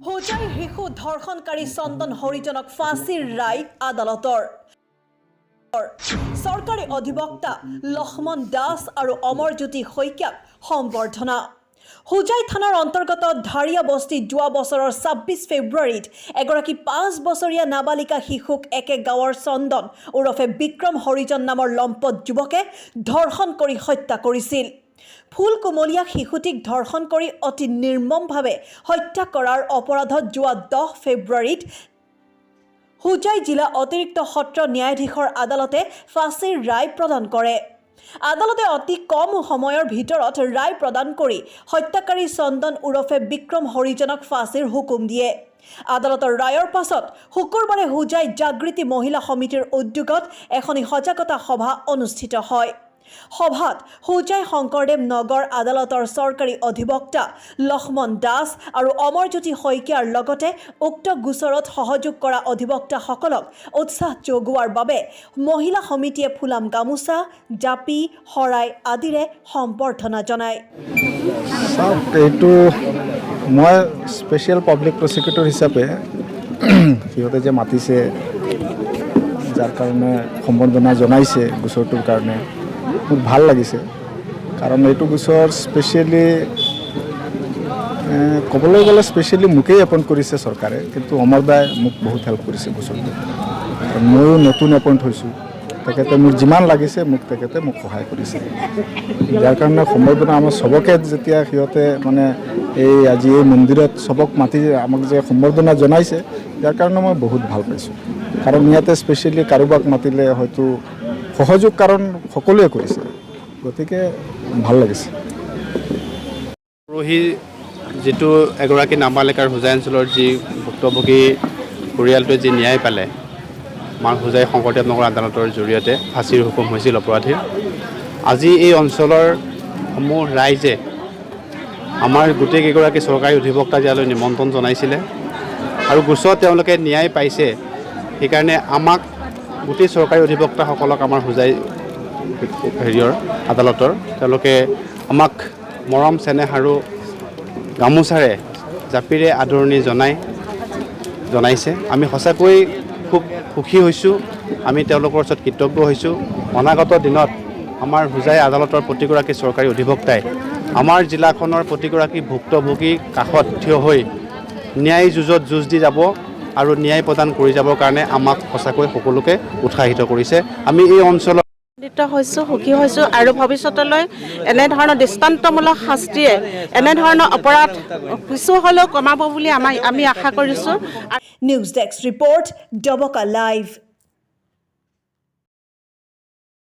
হোজাই শিশু ধৰ্ষণকাৰী চন্দন হৰিজনক ফাঁচীৰ ৰায় আদালতৰ চৰকাৰী অধিবক্তা লক্ষ্মণ দাস আৰু অমৰজ্যোতি শইকীয়াক সম্বৰ্ধনা হোজাই থানাৰ অন্তৰ্গত ধাৰিয়া বস্তিত যোৱা বছৰৰ ২৬ ফেব্ৰুৱাৰীত এগৰাকী ৫ বছৰীয়া নাবালিকা শিশুক একে গাঁৱৰ চন্দন ওৰফে বিক্ৰম হৰিজন নামৰ লম্পট যুৱকে ধৰ্ষণ কৰি হত্যা কৰিছিল ফুল কোমলীয়া শিশুটিক ধৰ্ষণ কৰি অতি নিৰ্মমভাৱে হত্যা কৰাৰ অপৰাধত যোৱা ১০ ফেব্ৰুৱাৰীত হোজাই জিলা অতিৰিক্ত সত্ৰ ন্যায়াধীশৰ আদালতে ফাঁচীৰ ৰায় প্ৰদান কৰে আদালতে অতি কম সময়ৰ ভিতৰত ৰায় প্ৰদান কৰি হত্যাকাৰী চন্দন ওৰফে বিক্ৰম হৰিজনক ফাঁচীৰ হুকুম দিয়ে আদালতৰ ৰায়ৰ পাছত শুকুৰবাৰে হোজাই জাগৃতি মহিলা সমিতিৰ উদ্যোগত এখনি সজাগতা সভা অনুষ্ঠিত হয় সভাত হোজাই শংকৰদেৱ নগৰ আদালতৰ চৰকাৰী অধিবক্তা লক্ষ্মণ দাস আৰু অমৰজ্যোতি শইকীয়াৰ লগতে উক্ত গোচৰত সহযোগ কৰা অধিবক্তাসকলক উৎসাহ যোগোৱাৰ বাবে মহিলা সমিতিয়ে ফুলাম গামোচা জাপি শৰাই আদিৰে সম্বৰ্ধনা জনায় এইটো মই স্পেচিয়েল পাব্লিক প্ৰসিকিউটৰ হিচাপে সিহঁতে যে মাতিছে যাৰ কাৰণে সম্বৰ্ধনা জনাইছে গোচৰটোৰ কাৰণে মোৰ ভাল লাগিছে কাৰণ এইটো গোচৰ স্পেচিয়েলি ক'বলৈ গ'লে স্পেচিয়েলি মোকেই এপইণ্ট কৰিছে চৰকাৰে কিন্তু অমৰদাই মোক বহুত হেল্প কৰিছে গোচৰটো ময়ো নতুন এপইণ্ট হৈছোঁ তেখেতে মোৰ যিমান লাগিছে তেখেতে মোক সহায় কৰিছে যাৰ কাৰণে সম্বৰ্ধনা আমাৰ চবকে যেতিয়া সিহঁতে মানে আজি এই মন্দিৰত চবক মাতি আমাক যে সম্বৰ্ধনা জনাইছে যাৰ কাৰণে মই বহুত ভাল পাইছোঁ কাৰণ ইয়াতে স্পেচিয়েলি কাৰোবাক মাতিলে হয়তো সহযোগ কাৰণ সকলোৱে কৰিছে গতিকে ভাল লাগিছে পৰহি যিটো এগৰাকী নাবালিকাৰ হোজাই অঞ্চলৰ যি ভুক্তভোগী পৰিয়ালটোৱে যি ন্যায় পালে আমাৰ হোজাই শংকৰদেৱ নগৰ আদালতৰ জৰিয়তে ফাঁচীৰ হুকুম হৈছিল অপৰাধীৰ আজি এই অঞ্চলৰ সমূহ ৰাইজে আমাৰ গোটেইকেইগৰাকী চৰকাৰী অধিবক্তা ইয়ালৈ নিমন্ত্ৰণ জনাইছিলে আৰু গোচৰত তেওঁলোকে ন্যায় পাইছে সেইকাৰণে আমাক গোটেই চৰকাৰী অধিবক্তাসকলক আমাৰ হোজাই আদালতৰ তেওঁলোকে আমাক মৰম চেনেহ আৰু গামোচাৰে জাপিৰে আদৰণি জনাইছে আমি সঁচাকৈ খুব সুখী হৈছোঁ আমি তেওঁলোকৰ ওচৰত কৃতজ্ঞ হৈছোঁ অনাগত দিনত আমাৰ হোজাই আদালতৰ প্ৰতিগৰাকী চৰকাৰী অধিবক্তাই আমাৰ জিলাখনৰ প্ৰতিগৰাকী ভুক্তভোগী কাষত থিয় হৈ ন্যায় যুঁজত যুঁজ দি যাব আৰু ন্যায় প্ৰদান কৰি যাবৰ কাৰণে আমাক সঁচাকৈ সকলোকে উৎসাহিত কৰিছে আমি এই অঞ্চলত সুখী হৈছোঁ আৰু ভৱিষ্যতলৈ এনেধৰণৰ দৃষ্টান্তমূলক শাস্তিয়ে এনেধৰণৰ অপৰাধ কিছু হ'লেও কমাব বুলি আমি আশা কৰিছোঁ news desk report Doboka live